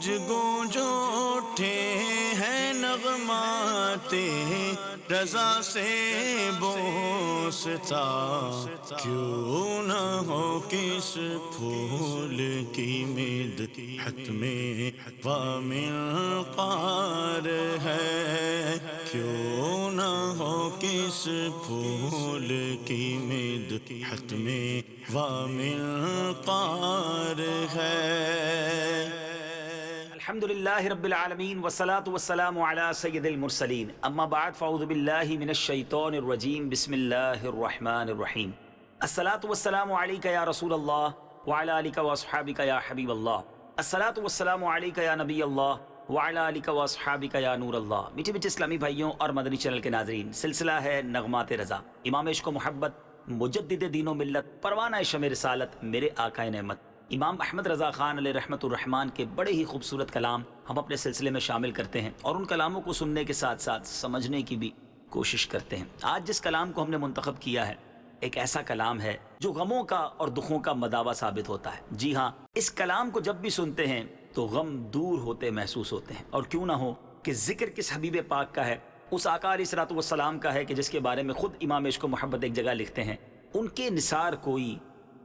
گونج گونج اٹھے ہیں نغمات رضا سے بوستا، کیوں نہ ہو کس پھول کی مدحت میں وامل قار ہے، کیوں نہ ہو کس پھول کی مدحت میں وامل قار ہے۔ الحمدللہ رب العالمین والصلاة والسلام علی سید المرسلین، اما بعد فاعوذ باللہ من الشیطان الرجیم، بسم اللہ الرحمن الرحیم۔ الصلاة والسلام علیکہ یا رسول اللہ وعلی آلک واصحابک یا حبیب اللہ، الصلاة والسلام علیکہ یا نبی اللہ وعلی آلک واصحابک یا نور اللہ۔ میٹھے میٹھے اسلامی بھائیوں اور مدنی چینل کے ناظرین، سلسلہ ہے نغمات رضا، امام عشق و محبت، مجدد دین و ملت، پروانہ شمع رسالت، میرے آقا نعمت امام احمد رضا خان علیہ رحمت الرحمن کے بڑے ہی خوبصورت کلام ہم اپنے سلسلے میں شامل کرتے ہیں اور ان کلاموں کو سننے کے ساتھ ساتھ سمجھنے کی بھی کوشش کرتے ہیں۔ آج جس کلام کو ہم نے منتخب کیا ہے ایک ایسا کلام ہے جو غموں کا اور دکھوں کا مداوا ثابت ہوتا ہے۔ جی ہاں، اس کلام کو جب بھی سنتے ہیں تو غم دور ہوتے محسوس ہوتے ہیں، اور کیوں نہ ہو کہ ذکر کس حبیب پاک کا ہے، اس آقا علیہ الصلوۃ والسلام کا ہے کہ جس کے بارے میں خود امام عشق و محبت ایک جگہ لکھتے ہیں، ان کے نثار کوئی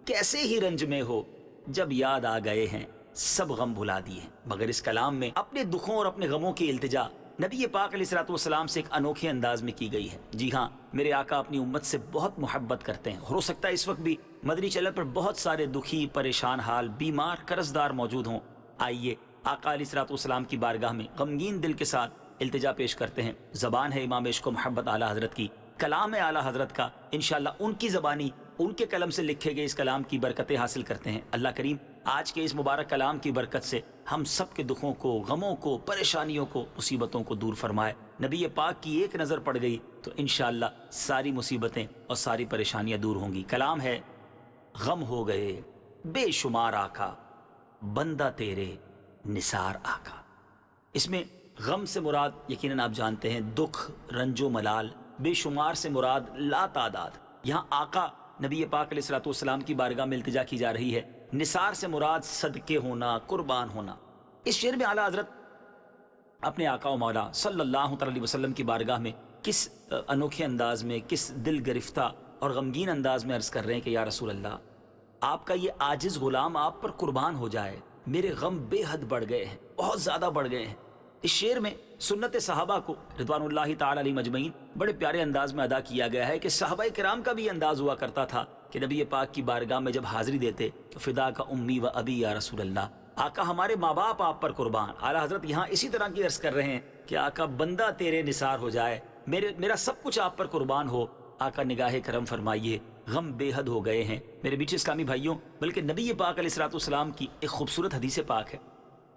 کیسے ہی رنج میں ہو، جب یاد آ گئے ہیں سب غم بھلا دیے ہیں۔ مگر اس کلام میں اپنے دکھوں اور اپنے غموں کی التجا نبی پاک علیہ الصلوۃ والسلام سے ایک انوکھے انداز میں کی گئی ہے۔ جی ہاں، میرے آقا اپنی امت سے بہت محبت کرتے ہیں، ہو سکتا ہے اس وقت بھی مدنی چینل پر بہت سارے دکھی، پریشان حال، بیمار، قرض دار موجود ہوں۔ آئیے آقا علیہ الصلوۃ والسلام کی بارگاہ میں غمگین دل کے ساتھ التجا پیش کرتے ہیں۔ زبان ہے امام عشق و محبت اعلیٰ حضرت کی، کلام ہے اعلیٰ حضرت کا، انشاءاللہ ان کی زبانی، ان کے قلم سے لکھے گئے اس کلام کی برکتیں حاصل کرتے ہیں۔ اللہ کریم آج کے اس مبارک کلام کی برکت سے ہم سب کے دکھوں کو، غموں کو، پریشانیوں کو، مصیبتوں کو دور فرمائے۔ نبی پاک کی ایک نظر پڑ گئی تو انشاءاللہ ساری مصیبتیں اور ساری پریشانیاں دور ہوں گی۔ کلام ہے: غم ہو گئے بے شمار آقا، بندہ تیرے نثار آقا۔ اس میں غم سے مراد یقیناً آپ جانتے ہیں دکھ، رنج و ملال، بے شمار سے مراد لا تعداد۔ یہاں آقا نبی پاک علیہ الصلوۃ والسلام کی بارگاہ میں التجا کی جا رہی ہے، نثار سے مراد صدقے ہونا، قربان ہونا۔ اس شعر میں اعلیٰ حضرت اپنے آقا و مولا صلی اللہ علیہ وسلم کی بارگاہ میں کس انوکھے انداز میں، کس دل گرفتہ اور غمگین انداز میں عرض کر رہے ہیں کہ یا رسول اللہ، آپ کا یہ عاجز غلام آپ پر قربان ہو جائے، میرے غم بے حد بڑھ گئے ہیں، بہت زیادہ بڑھ گئے ہیں۔ اس شعر میں سنت صحابہ کو رضوان اللہ تعالی علیہ مجمعین بڑے پیارے انداز میں ادا کیا گیا ہے کہ صحابہ کرام کا بھی انداز ہوا کرتا تھا کہ نبی پاک کی بارگاہ میں جب حاضری دیتے تو فدا کا امی و ابی یا رسول اللہ، آقا ہمارے ماں باپ آپ پر قربان۔ اعلیٰ حضرت یہاں اسی طرح کی عرض کر رہے ہیں کہ آقا بندہ تیرے نثار ہو جائے، میرا سب کچھ آپ پر قربان ہو۔ آقا نگاہ کرم فرمائیے، غم بے حد ہو گئے ہیں۔ میرے بیچ اسلامی بھائیوں، بلکہ نبی پاک علیہ الصلوۃ والسلام کی ایک خوبصورت حدیث پاک ہے،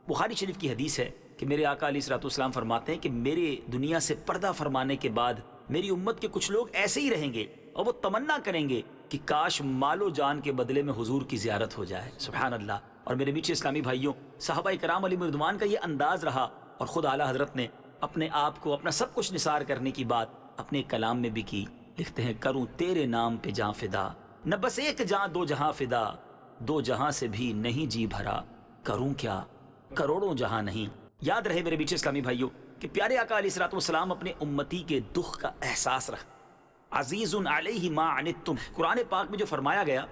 بخاری شریف کی حدیث ہے کہ میرے آقا علیہ الصلوۃ والسلام فرماتے ہیں کہ میرے دنیا سے پردہ فرمانے کے بعد میری امت کے کچھ لوگ ایسے ہی رہیں گے اور وہ تمنا کریں گے کہ کاش مال و جان کے بدلے میں حضور کی زیارت ہو جائے۔ سبحان اللہ۔ اور میرے میٹھے اسلامی بھائیوں، صحابہ کرام علیہ رضوان کا یہ انداز رہا، اور خود اعلیٰ حضرت نے اپنے آپ کو، اپنا سب کچھ نثار کرنے کی بات اپنے کلام میں بھی کی۔ لکھتے ہیں: کروں تیرے نام پہ جاں فدا، نہ بس ایک جاں دو جہاں فدا، دو جہاں سے بھی نہیں جی بھرا، کروں کیا کروڑوں جہاں نہیں۔ یاد رہے میرے بیچ اسلامی بھائیوں کہ پیارے آقا علیہ الصلوۃ والسلام اپنے امتی کے دکھ کا احساس رکھتے۔ عزیز علیہ ما عنتم، قرآن پاک میں جو فرمایا گیا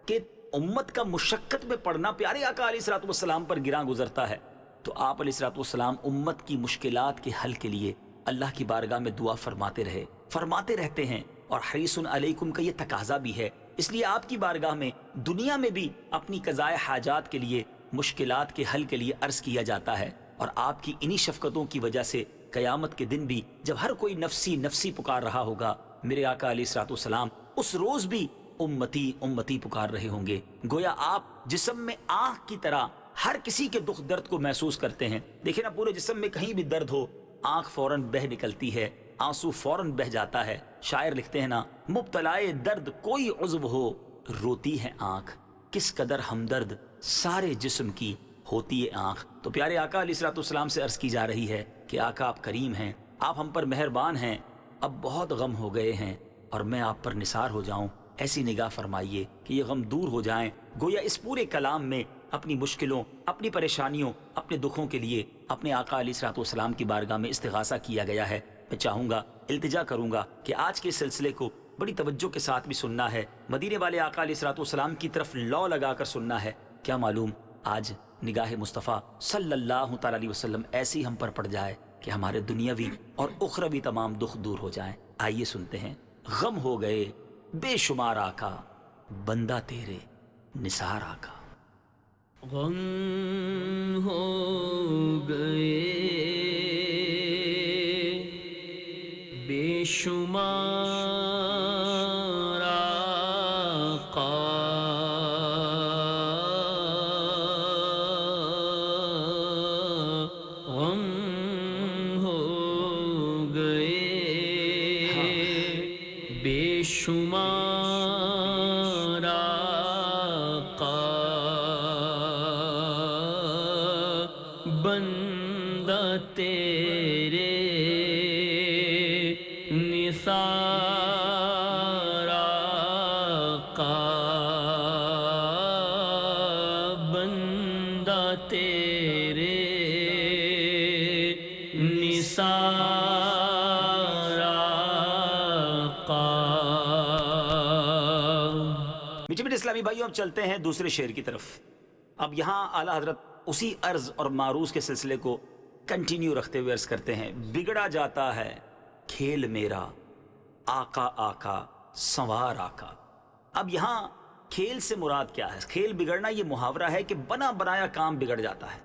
کہ امت کا مشقت میں پڑنا پیارے آقا علیہ الصلوۃ والسلام پر گراں گزرتا ہے، تو آپ علیہ الصلوۃ والسلام امت کی مشکلات کے حل کے لیے اللہ کی بارگاہ میں دعا فرماتے رہے، فرماتے رہتے ہیں، اور حریص علیکم کا یہ تقاضا بھی ہے۔ اس لیے آپ کی بارگاہ میں دنیا میں بھی اپنی قضاء حاجات کے لیے، مشکلات کے حل کے لیے عرض کیا جاتا ہے، اور آپ کی انہی شفقتوں کی وجہ سے قیامت کے دن بھی جب ہر کوئی نفسی نفسی پکار رہا ہوگا، میرے آقا علیہ الصلوۃ والسلام اس روز بھی امتی امتی پکار رہے ہوں گے۔ گویا آپ جسم میں آنکھ کی طرح ہر کسی کے دکھ درد کو محسوس کرتے ہیں۔ دیکھیں نا، پورے جسم میں کہیں بھی درد ہو، آنکھ فوراً بہہ نکلتی ہے، آنسو فوراً بہہ جاتا ہے۔ شاعر لکھتے ہیں نا: مبتلائے درد کوئی عضو ہو، روتی ہے آنکھ، کس قدر ہمدرد سارے جسم کی ہوتی ہے آنکھ۔ تو پیارے آقا علیہ الصلوۃ والسلام سے عرض کی جا رہی ہے کہ آقا آپ کریم ہیں، آپ ہم پر مہربان ہیں، اب بہت غم ہو گئے ہیں اور میں آپ پر نثار ہو جاؤں، ایسی نگاہ فرمائیے کہ یہ غم دور ہو جائیں۔ گویا اس پورے کلام میں اپنی مشکلوں، اپنی پریشانیوں، اپنے دکھوں کے لیے اپنے آقا علیہ الصلوۃ والسلام کی بارگاہ میں استغاثہ کیا گیا ہے۔ میں چاہوں گا، التجا کروں گا کہ آج کے سلسلے کو بڑی توجہ کے ساتھ بھی سننا ہے، مدینے والے آقا علیہ الصلوۃ والسلام کی طرف لو لگا کر سننا ہے۔ کیا معلوم آج نگاہ مصطفیٰ صلی اللہ تعالی علیہ وسلم ایسی ہم پر پڑ جائے کہ ہمارے دنیاوی اور اخروی تمام دکھ دور ہو جائیں۔ آئیے سنتے ہیں۔ غم ہو گئے بے شمار آقا، بندہ تیرے نثار آقا۔ غم ہو گئے بے شمار آقا، غم ہو گئے بے شمار آقا، بندہ تیرے نثار آقا، بندہ تیرے نثار آقا۔ میٹھے میٹھے اسلامی بھائیوں، اب چلتے ہیں دوسرے شعر کی طرف۔ اب یہاں اعلیٰ حضرت اسی عرض اور معروض کے سلسلے کو کنٹینیو رکھتے ہوئے عرض کرتے ہیں۔ بگڑا جاتا ہے کھیل میرا، آقا آقا سنوار آقا۔ اب یہاں کھیل سے مراد کیا ہے؟ کھیل بگڑنا یہ محاورہ ہے کہ بنا بنایا کام بگڑ جاتا ہے،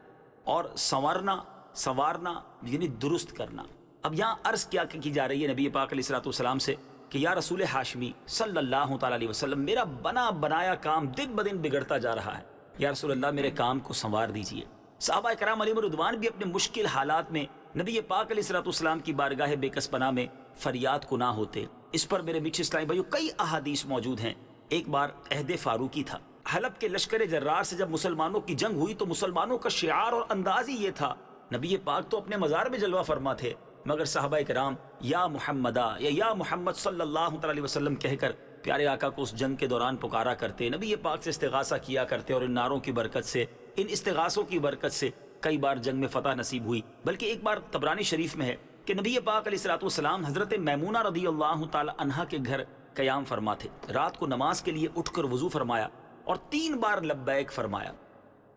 اور سنوارنا یعنی درست کرنا۔ اب یہاں عرض کیا کی جا رہی ہے نبی پاک علیہ الصلوۃ والسلام سے کہ یا رسول ہاشمی صلی اللہ تعالی علیہ وسلم، میرا بنا بنایا کام دن بدن بگڑتا جا رہا ہے، یا رسول اللہ میرے کام کو سنوار دیجئے۔ صحابہ کرام علیہم رضوان بھی اپنے مشکل حالات میں نبی پاک علیہ الصلوۃ والسلام کی بارگاہ بے کس پناہ میں فریاد کو نہ ہوتے۔ اس پر میرے میٹھے اسلامی بھائیوں کئی احادیث موجود ہیں۔ ایک بار عہد فاروقی تھا، حلب کے لشکر جرار سے جب مسلمانوں کی جنگ ہوئی تو مسلمانوں کا شعار اور انداز ہی یہ تھا، نبی پاک تو اپنے مزار میں جلوہ فرما تھے، مگر صحابہ کرام یا محمدہ یا محمد صلی اللہ تعالی علیہ وسلم کہہ کر پیارے آقا کو اس جنگ کے دوران پکارا کرتے، نبی پاک سے استغاثہ کیا کرتے، اور ان نعروں کی برکت سے، ان استغاثوں کی برکت سے کئی بار جنگ میں فتح نصیب ہوئی۔ بلکہ ایک بار طبرانی شریف میں ہے کہ نبی پاک علیہ الصلوۃ والسلام حضرت میمونہ رضی اللہ تعالی عنہا کے گھر قیام فرما تھے، رات کو نماز کے لیے اٹھ کر وضو فرمایا اور 3 بار لبیک فرمایا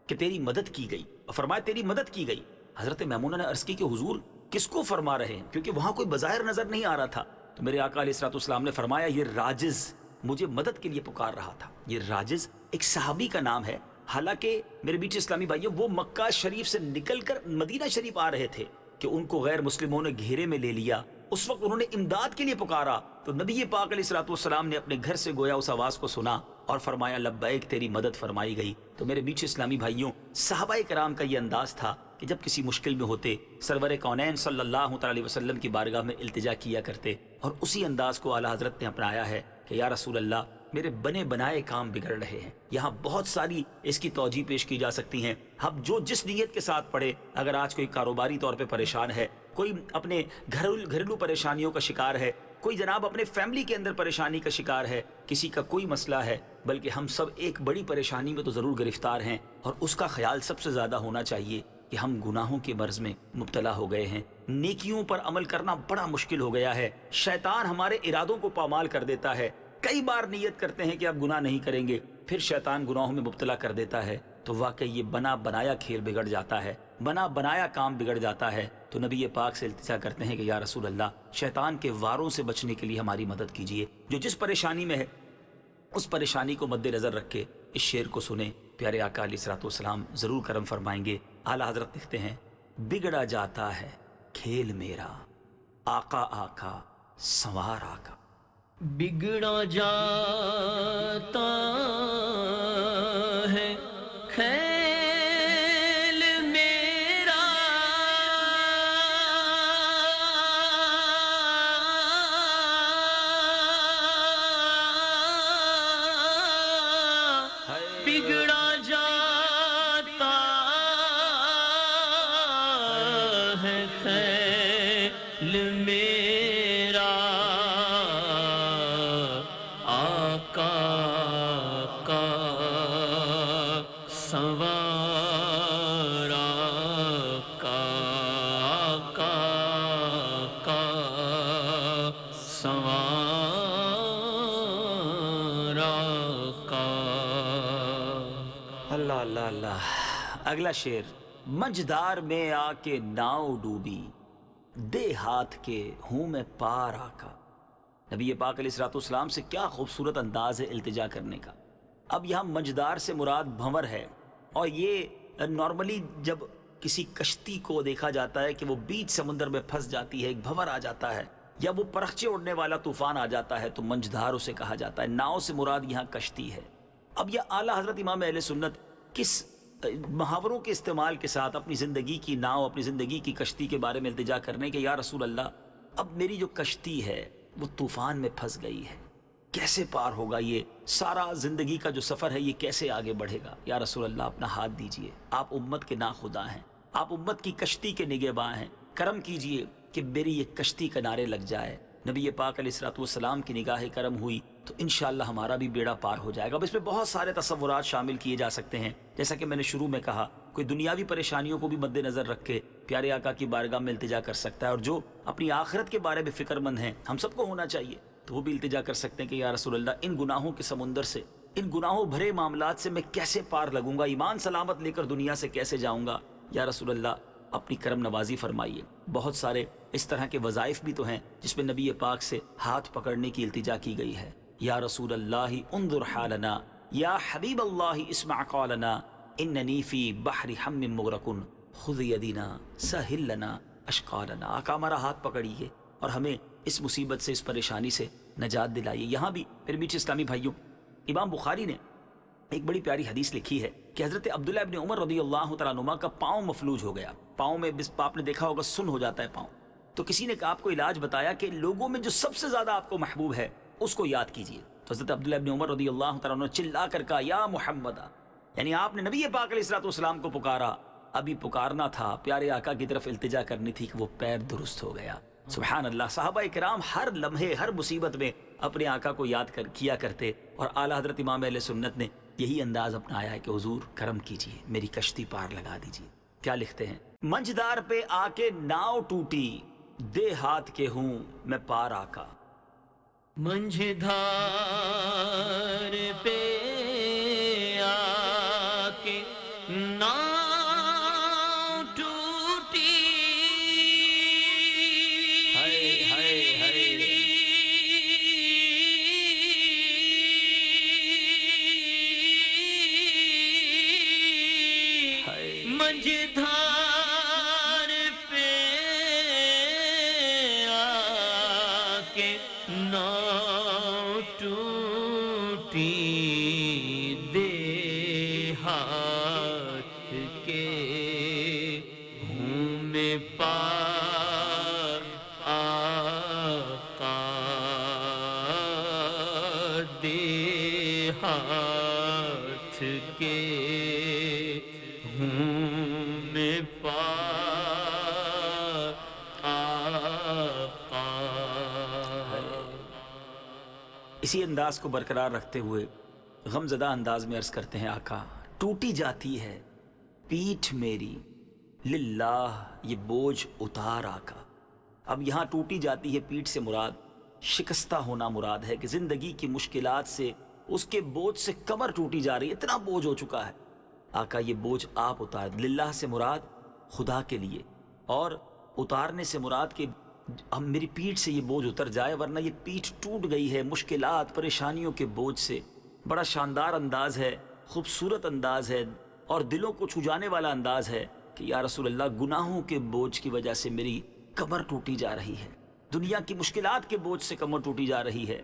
کہ تیری مدد کی گئی، اور فرمایا تیری مدد کی گئی۔ حضرت میمونہ نے عرض کی کہ حضور کس کو فرما رہے ہیں، کیونکہ وہاں کوئی بظاہر نظر نہیں آ رہا تھا۔ تو میرے آقا علیہ الصلوۃ والسلام نے فرمایا یہ راجز مجھے مدد کے لیے پکار رہا تھا۔ یہ راجز ایک صحابی کا نام ہے، حالانکہ میرے بیچ اسلامی بھائیوں وہ مکہ شریف سے نکل کر مدینہ شریف آ رہے تھے کہ ان کو غیر مسلموں نے گھیرے میں لے لیا۔ اس وقت انہوں نے امداد کے لیے پکارا تو نبی پاک علیہ الصلوۃ والسلام نے اپنے گھر سے گویا اس آواز کو سنا اور فرمایا لبیک تیری مدد فرمائی گئی۔ تو میرے بیچ اسلامی بھائیوں صحابہ کرام کا یہ انداز تھا کہ جب کسی مشکل میں ہوتے سرور کونین صلی اللہ تعالی علیہ وسلم کی بارگاہ میں التجا کیا کرتے، اور اسی انداز کو اعلیٰ حضرت نے اپنایا ہے کہ یا رسول اللہ میرے بنے بنائے کام بگڑ رہے ہیں۔ یہاں بہت ساری اس کی توجیہ پیش کی جا سکتی ہیں، ہم جو جس نیت کے ساتھ پڑھے۔ اگر آج کوئی کاروباری طور پہ پریشان ہے، کوئی اپنے گھریلو پریشانیوں کا شکار ہے، کوئی جناب اپنے فیملی کے اندر پریشانی کا شکار ہے، کسی کا کوئی مسئلہ ہے، بلکہ ہم سب ایک بڑی پریشانی میں تو ضرور گرفتار ہیں، اور اس کا خیال سب سے زیادہ ہونا چاہیے کہ ہم گناہوں کے مرض میں مبتلا ہو گئے ہیں، نیکیوں پر عمل کرنا بڑا مشکل ہو گیا ہے، شیطان ہمارے ارادوں کو پامال کر دیتا ہے۔ کئی بار نیت کرتے ہیں کہ اب گناہ نہیں کریں گے، پھر شیطان گناہوں میں مبتلا کر دیتا ہے، تو واقعی یہ بنا بنایا کھیل بگڑ جاتا ہے، بنا بنایا کام بگڑ جاتا ہے۔ تو نبی پاک سے التجا کرتے ہیں کہ یا رسول اللہ شیطان کے واروں سے بچنے کے لیے ہماری مدد کیجیے۔ جو جس پریشانی میں ہے اس پریشانی کو مد نظر رکھ کے اس شعر کو سنیں، پیارے آقا علیہ الصلوۃ والسلام ضرور کرم فرمائیں گے۔ اعلیٰ حضرت لکھتے ہیں بگڑا جاتا ہے کھیل میرا، آقا آقا سنوار آقا۔ بگڑا جاتا ہے کھیل میرا، بگڑا جاتا ہے کھیل میرا، آقا کا سنوار اگلا شعر، منجدار میں آ کے ناؤ ڈوبی، دے ہاتھ کے ہوں میں پار آقا۔ نبی پاک علیہ الصلوۃ والسلام سے کیا خوبصورت انداز ہے التجا کرنے کا۔ اب یہاں منجدار سے مراد بھنور ہے، اور یہ نارملی جب کسی کشتی کو دیکھا جاتا ہے کہ وہ بیچ سمندر میں پھنس جاتی ہے، ایک بھنور آ جاتا ہے یا وہ پرخچے اڑنے والا طوفان آ جاتا ہے، تو منجدار اسے کہا جاتا ہے۔ ناؤ سے مراد یہاں کشتی ہے۔ اب یہ اعلیٰ حضرت امام اہل سنت کس محاوروں کے استعمال کے ساتھ اپنی زندگی کی ناؤ، اپنی زندگی کی کشتی کے بارے میں التجا کرنے کہ یا رسول اللہ، اب میری جو کشتی ہے وہ طوفان میں پھنس گئی ہے، کیسے پار ہوگا، یہ سارا زندگی کا جو سفر ہے یہ کیسے آگے بڑھے گا؟ یا رسول اللہ اپنا ہاتھ دیجئے، آپ امت کے ناخدا ہیں، آپ امت کی کشتی کے نگہباں ہیں، کرم کیجئے کہ میری یہ کشتی کنارے لگ جائے۔ نبی پاک علیہ الصلوۃ والسلام کی نگاہ کرم ہوئی تو انشاءاللہ ہمارا بھی بیڑا پار ہو جائے گا۔ اب اس میں بہت سارے تصورات شامل کیے جا سکتے ہیں، جیسا کہ میں نے شروع میں کہا، کوئی دنیاوی پریشانیوں کو بھی مد نظر رکھ کے پیارے آقا کی بارگاہ میں التجا کر سکتا ہے، اور جو اپنی آخرت کے بارے میں فکر مند ہیں، ہم سب کو ہونا چاہیے، تو وہ بھی التجا کر سکتے ہیں کہ یا رسول اللہ، ان گناہوں کے سمندر سے، ان گناہوں بھرے معاملات سے میں کیسے پار لگوں گا، ایمان سلامت لے کر دنیا سے کیسے جاؤں گا؟ یا رسول اللہ اپنی کرم نوازی فرمائیے۔ بہت سارے اس طرح کے وظائف بھی تو ہیں جس میں نبی پاک سے ہاتھ پکڑنے کی التجا کی گئی ہے۔ یا رسول اللہ انظر حالنا، یا حبیب اللہ اسمع قولنا، اننی فی بحر ہم مغرق خذ یدینا سہل لنا اشقالنا۔ آقا ہمارا ہاتھ پکڑیے اور ہمیں اس مصیبت سے، اس پریشانی سے نجات دلائیے۔ یہاں بھی میرے میٹھے اسلامی بھائیوں، امام بخاری نے ایک بڑی پیاری حدیث لکھی ہے کہ حضرت عبداللہ ابن عمر رضی اللہ تعالیٰ عنہما کا پاؤں مفلوج ہو گیا، پاؤں میں آپ نے دیکھا ہوگا سن ہو جاتا ہے پاؤں، تو کسی نے آپ کو علاج بتایا کہ لوگوں میں جو سب سے زیادہ آپ کو محبوب ہے اس کو یاد کیجئے۔ تو حضرت عبداللہ ابن عمر رضی اللہ تعالیٰ عنہ نے چلا کر کہا یا محمد، یعنی آپ نے نبی پاک علیہ الصلوۃ والسلام کو پکارا، ابھی پکارنا تھا، پیارے آقا کی طرف التجا کرنی تھی کہ وہ پیر درست ہو گیا۔ سبحان اللہ، صحابہ کرام ہر لمحے، ہر مصیبت میں اپنے آقا کو یاد کیا کرتے، اور اعلیٰ حضرت امام اہل سنت نے یہی انداز اپنایا ہے کہ حضور کرم کیجئے، میری کشتی پار لگا دیجئے۔ کیا لکھتے ہیں؟ منجدار پہ آ کے ناؤ ٹوٹی، دے ہاتھ کے ہوں میں پار آقا۔ منجھدار پہ آ کے ناؤ ٹوٹی، ہائے ہائے ہائے، منجھدار پہ آ کے ناؤ ٹوٹی، دے ہاتھ کے ہوں میں پار آقا، دے ہاتھ کے ہوں میں پار آقا۔ اسی انداز کو برقرار رکھتے ہوئے غم زدہ انداز میں عرض کرتے ہیں آقا، ٹوٹی جاتی ہے پیٹھ میری للہ، یہ بوجھ اتار آقا۔ اب یہاں ٹوٹی جاتی ہے پیٹھ سے مراد شکستہ ہونا مراد ہے، کہ زندگی کی مشکلات سے، اس کے بوجھ سے کمر ٹوٹی جا رہی ہے، اتنا بوجھ ہو چکا ہے۔ آقا یہ بوجھ آپ اتار، للہ سے مراد خدا کے لیے، اور اتارنے سے مراد کہ ہم میری پیٹھ سے یہ بوجھ اتر جائے، ورنہ یہ پیٹھ ٹوٹ گئی ہے مشکلات، پریشانیوں کے بوجھ سے۔ بڑا شاندار انداز ہے، خوبصورت انداز ہے، اور دلوں کو چھو جانے والا انداز ہے کہ یا رسول اللہ، گناہوں کے بوجھ کی وجہ سے میری کمر ٹوٹی جا رہی ہے، دنیا کی مشکلات کے بوجھ سے کمر ٹوٹی جا رہی ہے،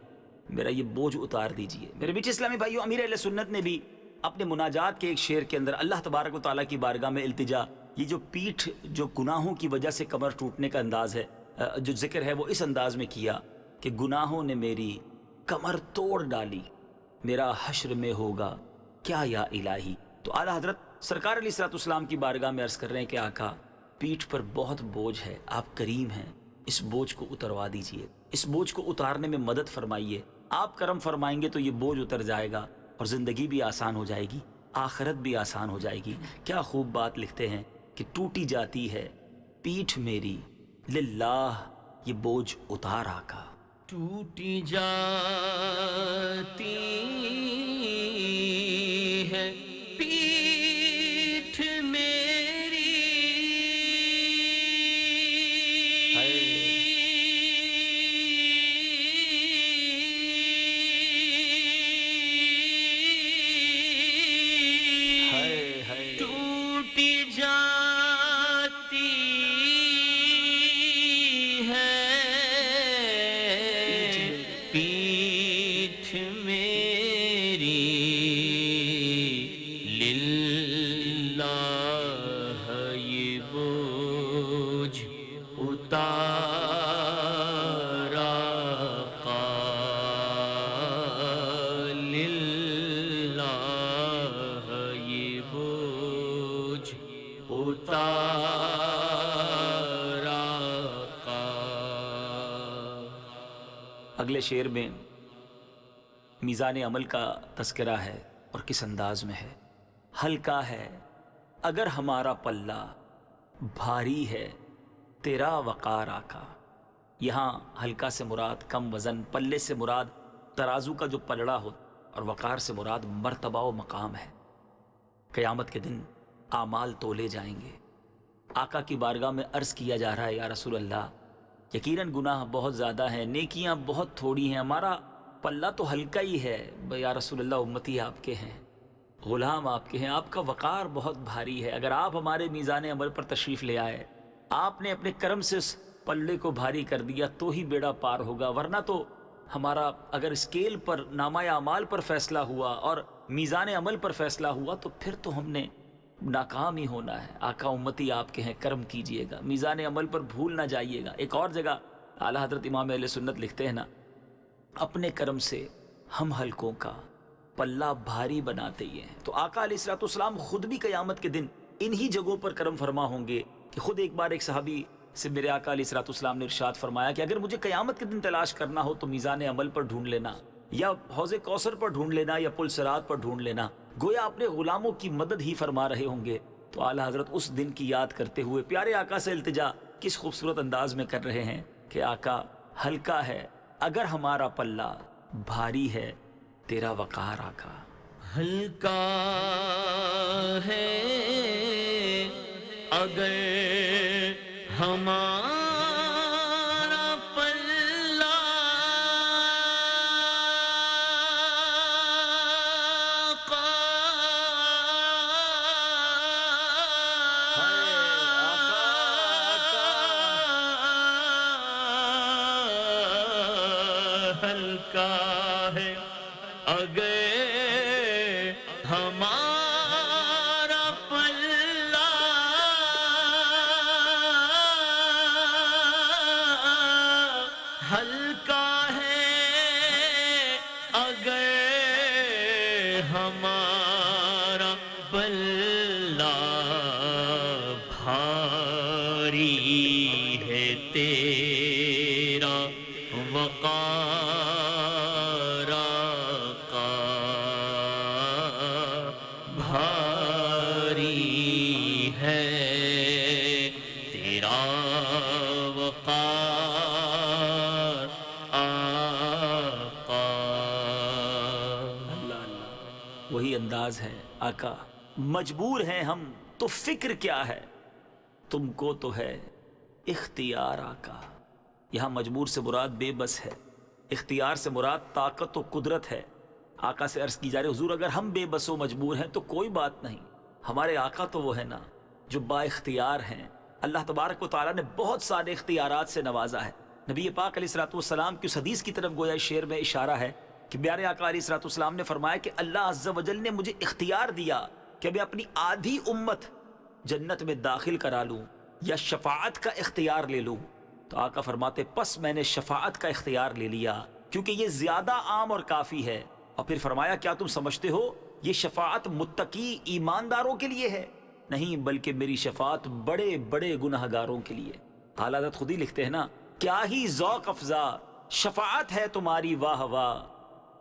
میرا یہ بوجھ اتار دیجئے۔ میرے بیچ اسلامی بھائیو، امیر اہل سنت نے بھی اپنے مناجات کے ایک شعر کے اندر اللہ تبارک و تعالیٰ کی بارگاہ میں التجا، یہ جو پیٹھ، جو گناہوں کی وجہ سے کمر ٹوٹنے کا انداز ہے، جو ذکر ہے، وہ اس انداز میں کیا کہ گناہوں نے میری کمر توڑ ڈالی، میرا حشر میں ہوگا کیا یا الہی۔ تو اعلیٰ حضرت سرکار علیہ الصلوۃ والسلام کی بارگاہ میں عرض کر رہے ہیں کہ آقا، پیٹھ پر بہت بوجھ ہے، آپ کریم ہیں، اس بوجھ کو اتروا دیجئے، اس بوجھ کو اتارنے میں مدد فرمائیے، آپ کرم فرمائیں گے تو یہ بوجھ اتر جائے گا، اور زندگی بھی آسان ہو جائے گی، آخرت بھی آسان ہو جائے گی۔ کیا خوب بات لکھتے ہیں کہ ٹوٹی جاتی ہے پیٹھ میری للہ، یہ بوجھ اتار آقا۔ ٹوٹی جاتی ہے پیٹھ میری مختار آقا. اگلے شعر میں میزان عمل کا تذکرہ ہے اور کس انداز میں ہے. ہلکا ہے اگر ہمارا پلہ، بھاری ہے تیرا وقار آقا. یہاں ہلکا سے مراد کم وزن، پلے سے مراد ترازو کا جو پلڑا ہو، اور وقار سے مراد مرتبہ و مقام ہے. قیامت کے دن اعمال تولے جائیں گے. آقا کی بارگاہ میں عرض کیا جا رہا ہے یا رسول اللہ یقیناً گناہ بہت زیادہ ہیں، نیکیاں بہت تھوڑی ہیں، ہمارا پلہ تو ہلکا ہی ہے. یا رسول اللہ امتی آپ کے ہیں، غلام آپ کے ہیں، آپ کا وقار بہت بھاری ہے. اگر آپ ہمارے میزان عمل پر تشریف لے آئے، آپ نے اپنے کرم سے اس پلے کو بھاری کر دیا تو ہی بیڑا پار ہوگا. ورنہ تو ہمارا اگر اسکیل پر نامہ اعمال پر فیصلہ ہوا اور میزان عمل پر فیصلہ ہوا تو پھر تو ہم نے ناکام ہی ہونا ہے. آقا امتی آپ کے ہیں، کرم کیجئے گا، میزان عمل پر بھول نہ جائیے گا. ایک اور جگہ اعلیٰ حضرت امام اہل سنت لکھتے ہیں نا، اپنے کرم سے ہم ہلکوں کا پلہ بھاری بناتے ہی ہیں. تو آقا علیہ الصلوۃ والسلام خود بھی قیامت کے دن انہی جگہوں پر کرم فرما ہوں گے کہ خود ایک بار ایک صحابی سے میرے آقا علیہ الصلوۃ والسلام نے ارشاد فرمایا کہ اگر مجھے قیامت کے دن تلاش کرنا ہو تو میزان عمل پر ڈھونڈ لینا، یا حوض کوثر پر ڈھونڈ لینا، یا پل صراط پر ڈھونڈ لینا. گویا اپنے غلاموں کی مدد ہی فرما رہے ہوں گے. تو اعلیٰ حضرت اس دن کی یاد کرتے ہوئے پیارے آقا سے التجا کس خوبصورت انداز میں کر رہے ہیں کہ آقا ہلکا ہے اگر ہمارا پلہ، بھاری ہے تیرا وقار آقا. ہلکا ہے اگر ہمارا پلہ، ہلکا ہے اگر ہمارا پلہ، ہلکا ہے اگر ہمارا پلہ، بھاری ہے تیرا وقار آقا، بھاری ہے تیرا وقار آقا. اللہ اللہ، وہی انداز ہے آقا. مجبور ہیں ہم تو فکر کیا ہے، تم کو تو ہے اختیار آقا. یہاں مجبور سے مراد بے بس ہے، اختیار سے مراد طاقت و قدرت ہے. آقا سے عرض کی جا رہی حضور اگر ہم بے بس و مجبور ہیں تو کوئی بات نہیں، ہمارے آقا تو وہ ہے نا جو با اختیار ہیں. اللہ تبارک و تعالیٰ نے بہت سارے اختیارات سے نوازا ہے. نبی پاک علیہ الصلوۃ والسلام کی اس حدیث کی طرف گویا شعر میں اشارہ ہے کہ پیارے آقا علیہ الصلوۃ والسلام نے فرمایا کہ اللہ عز و جل نے مجھے اختیار دیا کہ میں اپنی آدھی امت جنت میں داخل کرا لوں یا شفاعت کا اختیار لے لوں. تو آقا فرماتے پس میں نے شفاعت کا اختیار لے لیا کیونکہ یہ زیادہ عام اور کافی ہے. اور پھر فرمایا کیا تم سمجھتے ہو یہ شفاعت متقی ایمانداروں کے لیے ہے؟ نہیں، بلکہ میری شفاعت بڑے بڑے گناہ گاروں کے لیے. اعلیٰ حضرت خود ہی لکھتے ہیں نا، کیا ہی ذوق افزا شفاعت ہے تمہاری واہ واہ،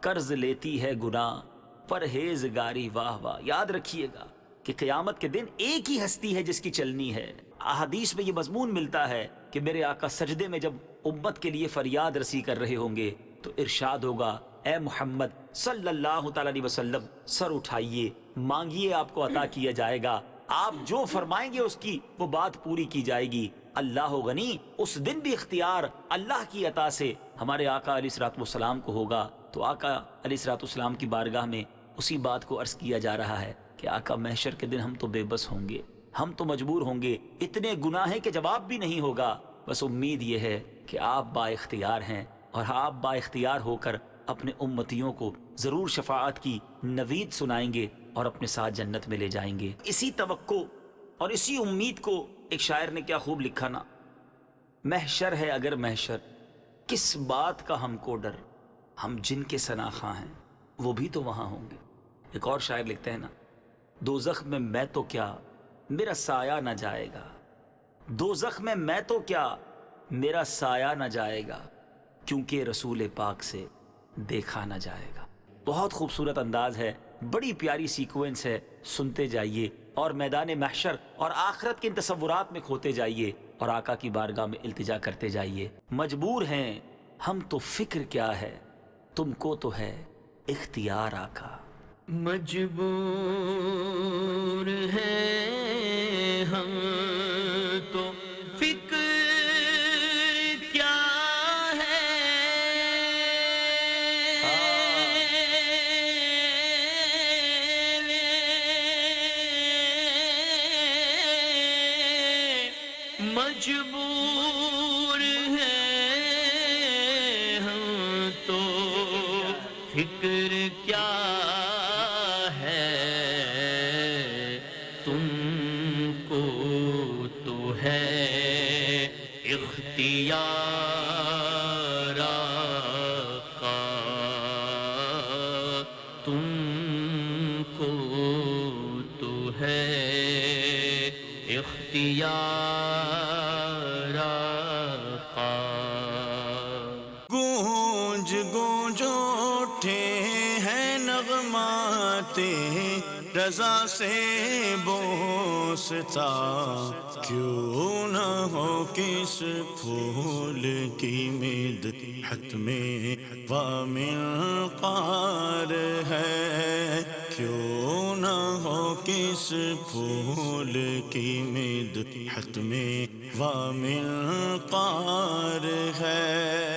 قرض لیتی ہے گناہ پرہیزگاری واہ واہ. یاد رکھیے گا کہ قیامت کے دن ایک ہی ہستی ہے جس کی چلنی ہے. احادیث میں یہ مضمون ملتا ہے کہ میرے آقا سجدے میں جب امت کے لیے فریاد رسی کر رہے ہوں گے تو ارشاد ہوگا اے محمد صلی اللہ تعالی علیہ وسلم سر اٹھائیے، مانگیے آپ کو عطا کیا جائے گا، آپ جو فرمائیں گے اس کی وہ بات پوری کی جائے گی. اللہ غنی اس دن بھی اختیار اللہ کی عطا سے ہمارے آقا علیہ الصلوۃ والسلام کو ہوگا. تو آقا علیہ الصلوۃ والسلام کی بارگاہ میں اسی بات کو عرض کیا جا رہا ہے کہ آقا محشر کے دن ہم تو بے بس ہوں گے، ہم تو مجبور ہوں گے، اتنے گناہ ہیں کہ جواب بھی نہیں ہوگا. بس امید یہ ہے کہ آپ با اختیار ہیں اور آپ با اختیار ہو کر اپنے امتیوں کو ضرور شفاعت کی نوید سنائیں گے اور اپنے ساتھ جنت میں لے جائیں گے. اسی توقع اور اسی امید کو ایک شاعر نے کیا خوب لکھا نا، محشر ہے اگر محشر کس بات کا ہم کو ڈر، ہم جن کے سناخواں ہیں وہ بھی تو وہاں ہوں گے. ایک اور شاعر لکھتے ہیں نا، دوزخ میں تو کیا میرا سایہ نہ جائے گا، دوزخ میں تو کیا میرا سایہ نہ جائے گا، کیونکہ رسول پاک سے دیکھا نہ جائے گا۔ بہت خوبصورت انداز ہے، بڑی پیاری سیکوینس ہے، سنتے جائیے اور میدان محشر اور آخرت کے ان تصورات میں کھوتے جائیے اور آقا کی بارگاہ میں التجا کرتے جائیے۔ مجبور ہیں ہم تو فکر کیا ہے، تم کو تو ہے اختیار آقا۔ مجبور ہیں ہم تو فکر کیا ہے، مجبور ہیں ہم تو فکر کیا ہے، تم کو تو ہے اختیار آقا، تم کو تو ہے اختیار آقا۔ گونج گونج اٹھے ہیں نغمات رضا سے بوستا، کیوں نہ ہو کس پھول کی مدحت میں وامل قار ہے، کیوں نہ ہو کس پھول کی مدحت میں وامل قار ہے۔